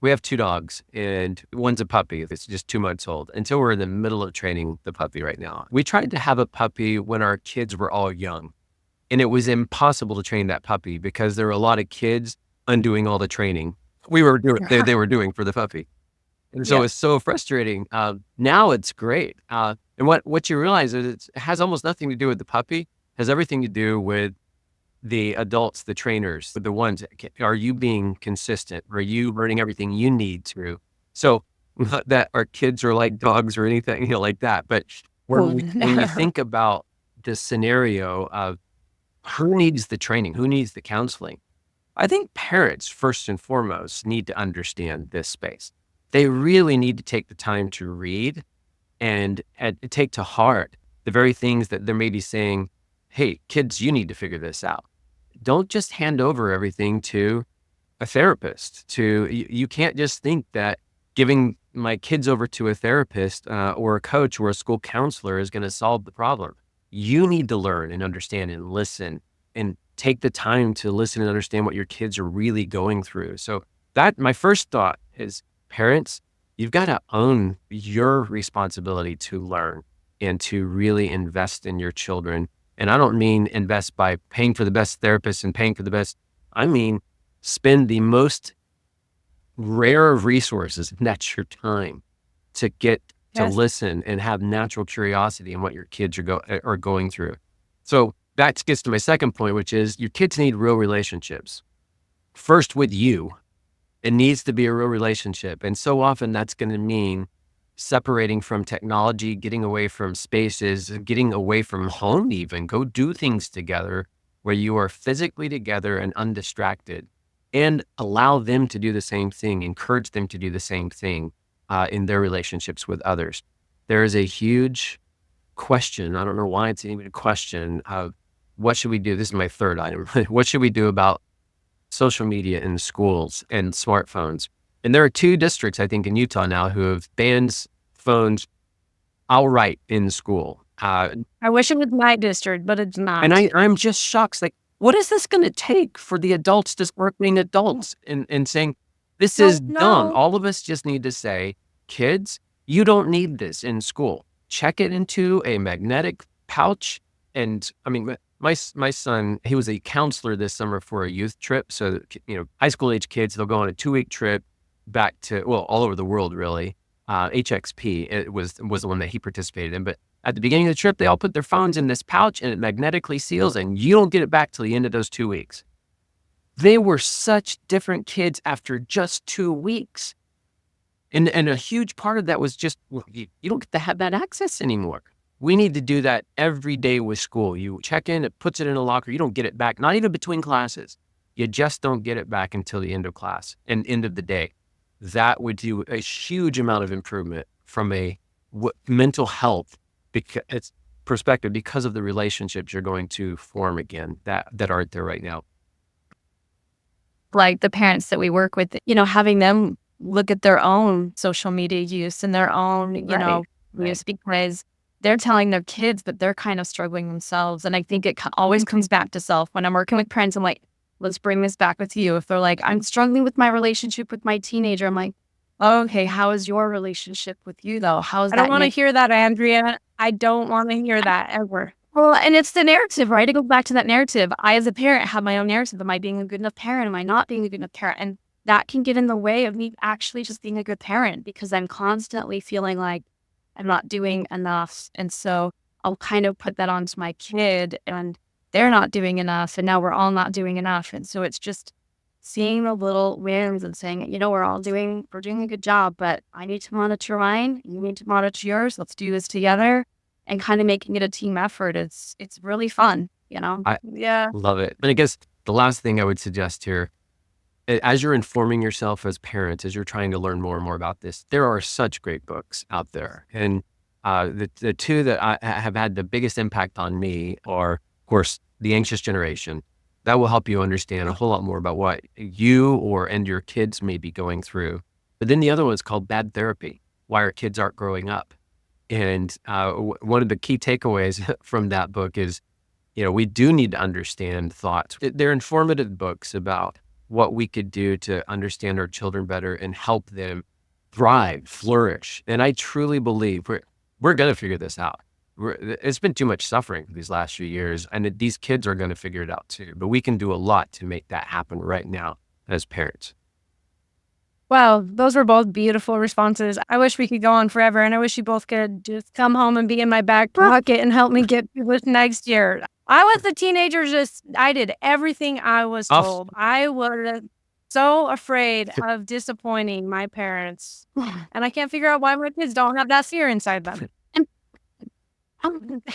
we have 2 dogs, and one's a puppy. It's just 2 months old. And so we're in the middle of training the puppy right now. We tried to have a puppy when our kids were all young, and it was impossible to train that puppy because there were a lot of kids undoing all the training we were doing, they were doing for the puppy. And so
Yeah.
it's so frustrating. Now it's great. And what you realize is it has almost nothing to do with the puppy. It has everything to do with the adults, the trainers, the ones. Are you being consistent? Are you learning everything you need to? So not that our kids are like dogs or anything like that, but when you think about the scenario of who needs the training, who needs the counseling, I think parents first and foremost need to understand this space. They really need to take the time to read and take to heart the very things that they're maybe saying, hey, kids, you need to figure this out. Don't just hand over everything to a therapist. You can't just think that giving my kids over to a therapist or a coach or a school counselor is going to solve the problem. You need to learn and understand and listen and take the time to listen and understand what your kids are really going through. So that my first thought is, parents, you've got to own your responsibility to learn and to really invest in your children. And I don't mean invest by paying for the best therapist and paying for the best. I mean, spend the most rare of resources, and that's your time, to get to
Yes.
listen and have natural curiosity in what your kids are going through. So that gets to my second point, which is your kids need real relationships. First with you. It needs to be a real relationship. And so often that's going to mean separating from technology, getting away from spaces, getting away from home even. Go do things together where you are physically together and undistracted, and allow them to do the same thing, encourage them to do the same thing in their relationships with others. There is a huge question. I don't know why it's even a question of what should we do? This is my third item. What should we do about social media in schools and smartphones? And there are 2 districts, I think, in Utah now who have banned phones outright in school.
I wish it was my district, but it's not.
And I'm just shocked. It's like, what is this going to take for the adults to start being adults and saying, this is dumb?
No.
All of us just need to say, kids, you don't need this in school. Check it into a magnetic pouch. And I mean, my son, he was a counselor this summer for a youth trip. So, high school age kids, they'll go on a 2-week trip back to, all over the world, really. HXP, it was the one that he participated in. But at the beginning of the trip, they all put their phones in this pouch and it magnetically seals, and you don't get it back till the end of those 2 weeks. They were such different kids after just 2 weeks. And a huge part of that was just, you don't get to have that access anymore. We need to do that every day with school. You check in, it puts it in a locker. You don't get it back, not even between classes. You just don't get it back until the end of class and end of the day. That would do a huge amount of improvement from a mental health perspective, because of the relationships you're going to form again that aren't there right now.
Like the parents that we work with, having them look at their own social media use and their own, use, because they're telling their kids that they're kind of struggling themselves. And I think it always comes back to self. When I'm working with parents, I'm like, let's bring this back with you. If they're like, I'm struggling with my relationship with my teenager, I'm like, okay, how is your relationship with you though? How is
I
that?
don't want to hear that, Andrea. I don't want to hear that ever.
Well, and it's the narrative, right? It goes back to that narrative. I, as a parent, have my own narrative. Am I being a good enough parent? Am I not being a good enough parent? And that can get in the way of me actually just being a good parent, because I'm constantly feeling like I'm not doing enough. And so I'll kind of put that onto my kid, and they're not doing enough. And now we're all not doing enough. And so it's just seeing the little wins and saying, we're doing a good job, but I need to monitor mine. You need to monitor yours. Let's do this together, and kind of making it a team effort. It's really fun,
Yeah.
Love it. And I guess the last thing I would suggest here, as you're informing yourself as parents, as you're trying to learn more and more about this, there are such great books out there. And the 2 that have had the biggest impact on me are, of course, The Anxious Generation. That will help you understand a whole lot more about what you and your kids may be going through. But then the other one is called bad therapy, why our kids aren't growing up. And one of the key takeaways from that book is, we do need to understand thoughts. They're informative books about what we could do to understand our children better and help them thrive, flourish. And I truly believe we're going to figure this out. It's been too much suffering these last few years, and these kids are going to figure it out too. But we can do a lot to make that happen right now as parents.
Wow, those were both beautiful responses. I wish we could go on forever, and I wish you both could just come home and be in my back pocket and help me get through this next year. I was a teenager, I did everything I was told. I was so afraid of disappointing my parents, and I can't figure out why my kids don't have that fear inside them.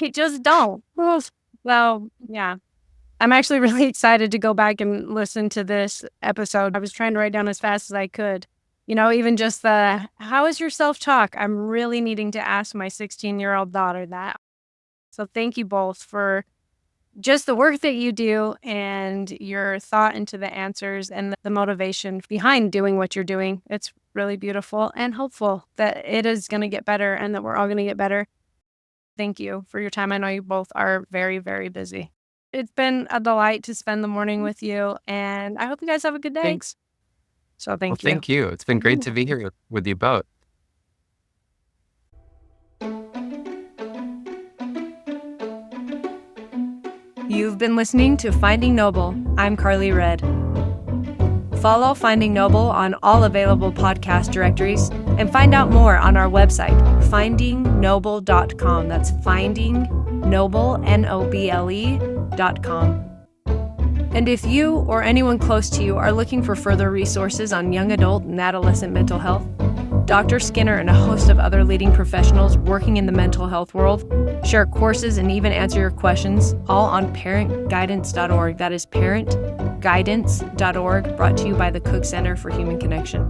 They just don't. Well, yeah. I'm actually really excited to go back and listen to this episode. I was trying to write down as fast as I could. Even just how is your self-talk? I'm really needing to ask my 16-year-old daughter that. So thank you both for just the work that you do and your thought into the answers and the motivation behind doing what you're doing. It's really beautiful and hopeful that it is going to get better and that we're all going to get better. Thank you for your time. I know you both are very, very busy. It's been a delight to spend the morning with you, and I hope you guys have a good day.
Thanks.
So thank you.
Thank you. It's been great to be here with you both.
You've been listening to Finding Noble. I'm Carly Red. Follow Finding Noble on all available podcast directories and find out more on our website, findingnoble.com. That's findingnoble, Noble.com. And if you or anyone close to you are looking for further resources on young adult and adolescent mental health, Dr. Skinner and a host of other leading professionals working in the mental health world share courses and even answer your questions, all on parentguidance.org. That is parentguidance.org, brought to you by the Cook Center for Human Connection.